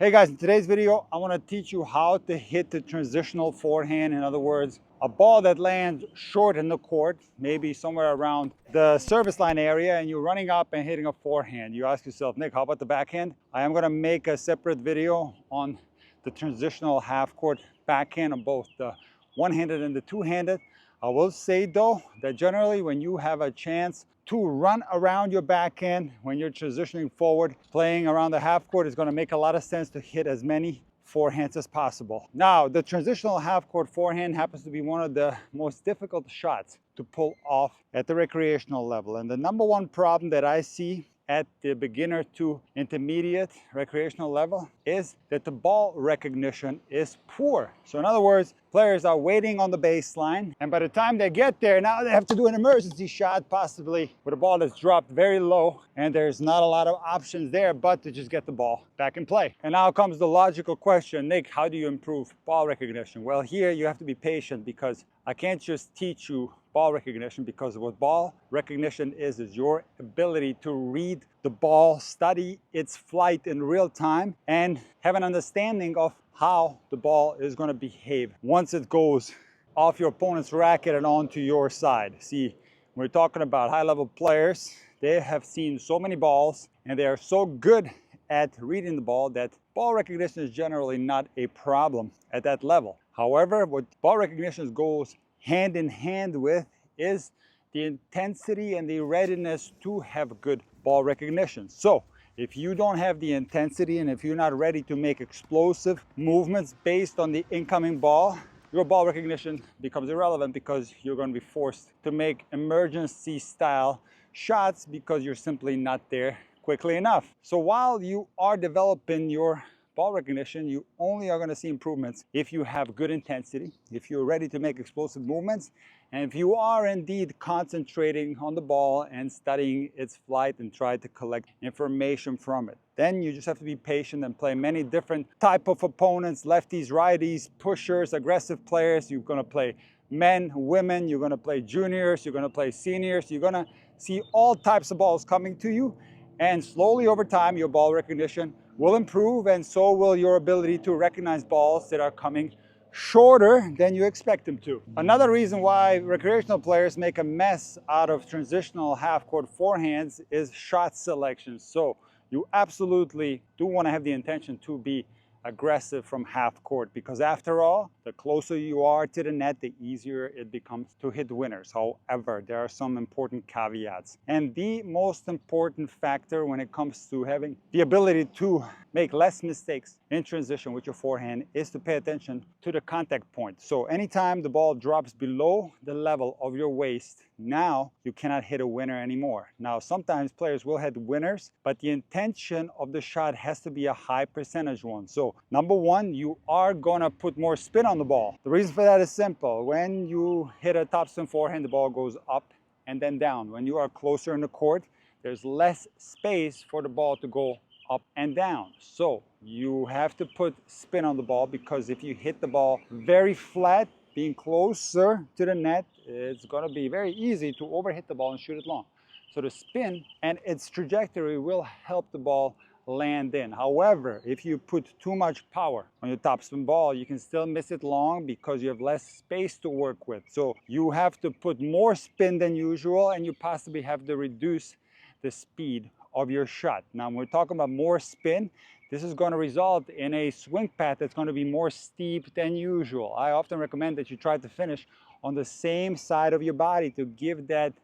Hey guys, in today's video, I want to teach you how to hit the transitional forehand. In other words, a ball that lands short in the court, maybe somewhere around the service line area, and you're running up and hitting a forehand. You ask yourself, Nick, how about the backhand? I am going to make a separate video on the transitional half court backhand on both the one-handed and the two-handed. I will say though that generally when you have a chance to run around your backhand when you're transitioning forward, playing around the half court is going to make a lot of sense to hit as many forehands as possible. Now, the transitional half court forehand happens to be one of the most difficult shots to pull off at the recreational level. And the number one problem that I see at the beginner to intermediate recreational level is that the ball recognition is poor. So in other words, players are waiting on the baseline, and by the time they get there, now they have to do an emergency shot, possibly with a ball that's dropped very low, and there's not a lot of options there but to just get the ball back in play. And now comes the logical question, Nick, how do you improve ball recognition? Well, here you have to be patient because I can't just teach you ball recognition, because what ball recognition is your ability to read the ball, study its flight in real time, and have an understanding of how the ball is going to behave once it goes off your opponent's racket and onto your side. See, we're talking about high-level players. They have seen so many balls and they are so good at reading the ball that ball recognition is generally not a problem at that level. However, what ball recognition goes hand in hand with is the intensity and the readiness to have good ball recognition. So if you don't have the intensity and if you're not ready to make explosive movements based on the incoming ball, your ball recognition becomes irrelevant because you're going to be forced to make emergency style shots because you're simply not there quickly enough. So while you are developing your ball recognition, you only are going to see improvements if you have good intensity, if you're ready to make explosive movements, and if you are indeed concentrating on the ball and studying its flight and try to collect information from it. Then you just have to be patient and play many different type of opponents, lefties, righties, pushers, aggressive players. You're going to play men, women, you're going to play juniors, you're going to play seniors. You're going to see all types of balls coming to you, and slowly over time your ball recognition will improve, and so will your ability to recognize balls that are coming shorter than you expect them to. Another reason why recreational players make a mess out of transitional half-court forehands is shot selection. So you absolutely do want to have the intention to be aggressive from half court, because after all, the closer you are to the net, the easier it becomes to hit winners. However, there are some important caveats, and the most important factor when it comes to having the ability to make less mistakes in transition with your forehand is to pay attention to the contact point. So anytime the ball drops below the level of your waist, now you cannot hit a winner anymore. Now sometimes players will hit winners, but the intention of the shot has to be a high percentage one. So number one, you are gonna put more spin on the ball. The reason for that is simple. When you hit a topspin forehand, the ball goes up and then down. When you are closer in the court, there's less space for the ball to go up and down. So you have to put spin on the ball, because if you hit the ball very flat, being closer to the net, it's going to be very easy to overhit the ball and shoot it long. So the spin and its trajectory will help the ball land in. However, if you put too much power on your topspin ball, you can still miss it long because you have less space to work with. So you have to put more spin than usual, and you possibly have to reduce the speed of your shot. Now, when we're talking about more spin, this is going to result in a swing path that's going to be more steep than usual. I often recommend that you try to finish on the same side of your body to give that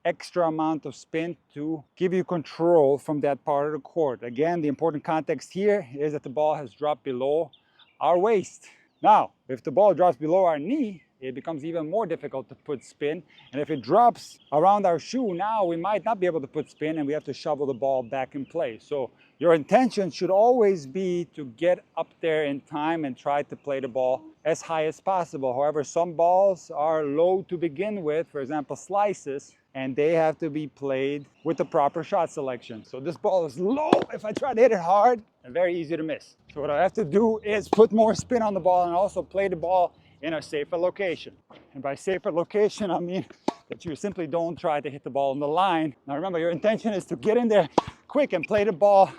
extra amount of spin to give you control from that part of the court. Again, the important context here is that the ball has dropped below our waist. Now, if the ball drops below our knee, it becomes even more difficult to put spin. And if it drops around our shoe, now we might not be able to put spin and we have to shovel the ball back in play. So your intention should always be to get up there in time and try to play the ball as high as possible. However, some balls are low to begin with, for example, slices, and they have to be played with the proper shot selection. So this ball is low. If I try to hit it hard, it's very easy to miss. So what I have to do is put more spin on the ball and also play the ball in a safer location. And by safer location, I mean that you simply don't try to hit the ball on the line. Now remember, your intention is to get in there quick and play the ball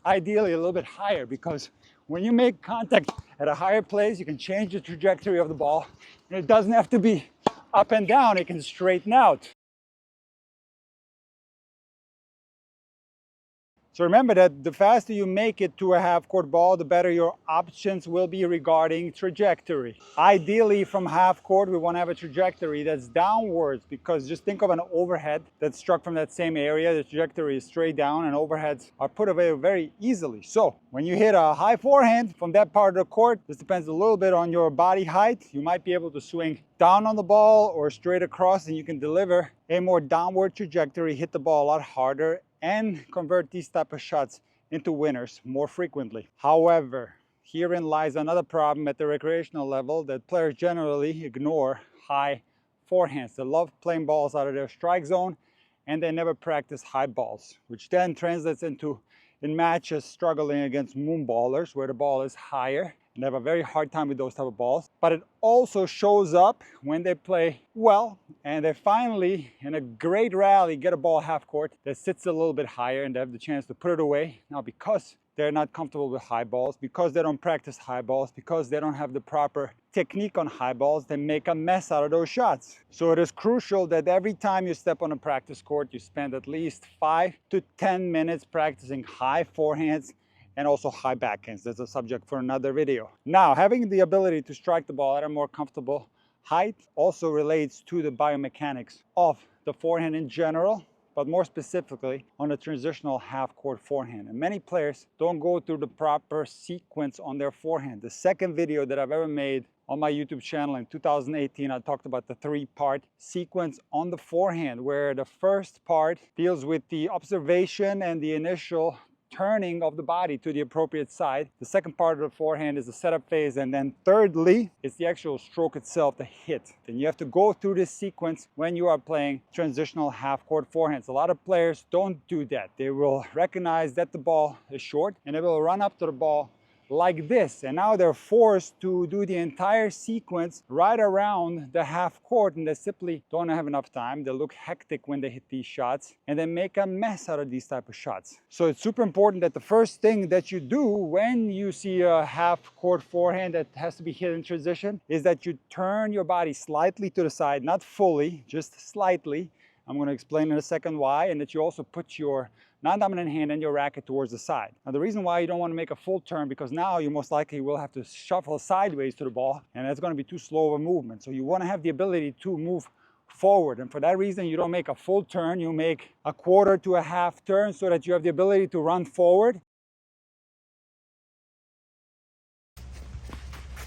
ideally a little bit higher, because when you make contact at a higher place, you can change the trajectory of the ball. And it doesn't have to be up and down, it can straighten out. So remember that the faster you make it to a half-court ball, the better your options will be regarding trajectory. Ideally, from half-court, we want to have a trajectory that's downwards, because just think of an overhead that's struck from that same area. The trajectory is straight down, and overheads are put away very easily. So when you hit a high forehand from that part of the court, this depends a little bit on your body height. You might be able to swing down on the ball or straight across, and you can deliver a more downward trajectory, hit the ball a lot harder, and convert these type of shots into winners more frequently. However, herein lies another problem at the recreational level, that players generally ignore high forehands. They love playing balls out of their strike zone, and they never practice high balls, which then translates into, in matches, struggling against moon ballers where the ball is higher, and they have a very hard time with those type of balls. But it also shows up when they play well and they finally, in a great rally, get a ball half court that sits a little bit higher, and they have the chance to put it away. Now, because they're not comfortable with high balls, because they don't practice high balls, because they don't have the proper technique on high balls, they make a mess out of those shots. So it is crucial that every time you step on a practice court, you spend at least 5 to 10 minutes practicing high forehands and also high backhands. That's a subject for another video. Now, having the ability to strike the ball at a more comfortable height also relates to the biomechanics of the forehand in general, but more specifically on a transitional half-court forehand. And many players don't go through the proper sequence on their forehand. The second video that I've ever made on my YouTube channel in 2018, I talked about the 3-part sequence on the forehand, where the first part deals with the observation and the initial turning of the body to the appropriate side. The second part of the forehand is the setup phase, and then thirdly, it's the actual stroke itself, the hit. Then you have to go through this sequence when you are playing transitional half-court forehands. A lot of players don't do that. They will recognize that the ball is short, and they will run up to the ball like this, and now they're forced to do the entire sequence right around the half court, and they simply don't have enough time. They look hectic when they hit these shots, and they make a mess out of these type of shots. So it's super important that the first thing that you do when you see a half court forehand that has to be hit in transition is that you turn your body slightly to the side, not fully, just slightly. I'm going to explain in a second why, and that you also put your non-dominant hand and your racket towards the side. Now, the reason why you don't want to make a full turn, because now you most likely will have to shuffle sideways to the ball, and that's going to be too slow of a movement. So you want to have the ability to move forward, and for that reason you don't make a full turn, you make a quarter to a half turn so that you have the ability to run forward.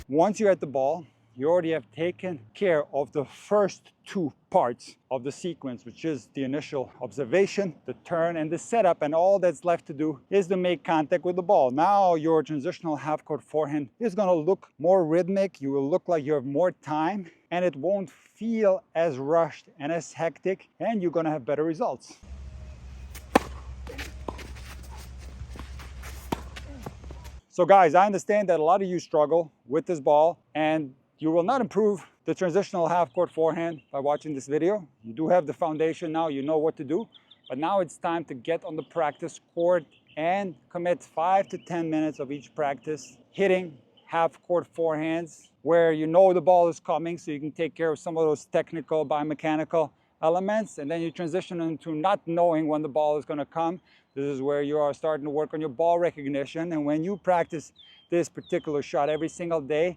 Once you're at the ball, you already have taken care of the first 2 parts of the sequence, which is the initial observation, the turn, and the setup, and all that's left to do is to make contact with the ball. Now your transitional half-court forehand is going to look more rhythmic, you will look like you have more time, and it won't feel as rushed and as hectic, and you're going to have better results. So guys, I understand that a lot of you struggle with this ball, and you will not improve the transitional half-court forehand by watching this video. You do have the foundation now, you know what to do, but now it's time to get on the practice court and commit 5 to 10 minutes of each practice hitting half-court forehands where you know the ball is coming, so you can take care of some of those technical biomechanical elements, and then you transition into not knowing when the ball is going to come. This is where you are starting to work on your ball recognition, and when you practice this particular shot every single day,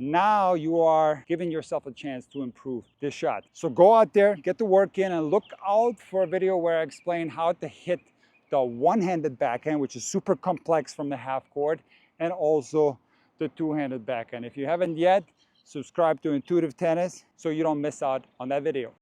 now you are giving yourself a chance to improve this shot. So go out there, get the work in, and look out for a video where I explain how to hit the one-handed backhand, which is super complex from the half court, and also the two-handed backhand. If you haven't yet, subscribe to Intuitive Tennis so you don't miss out on that video.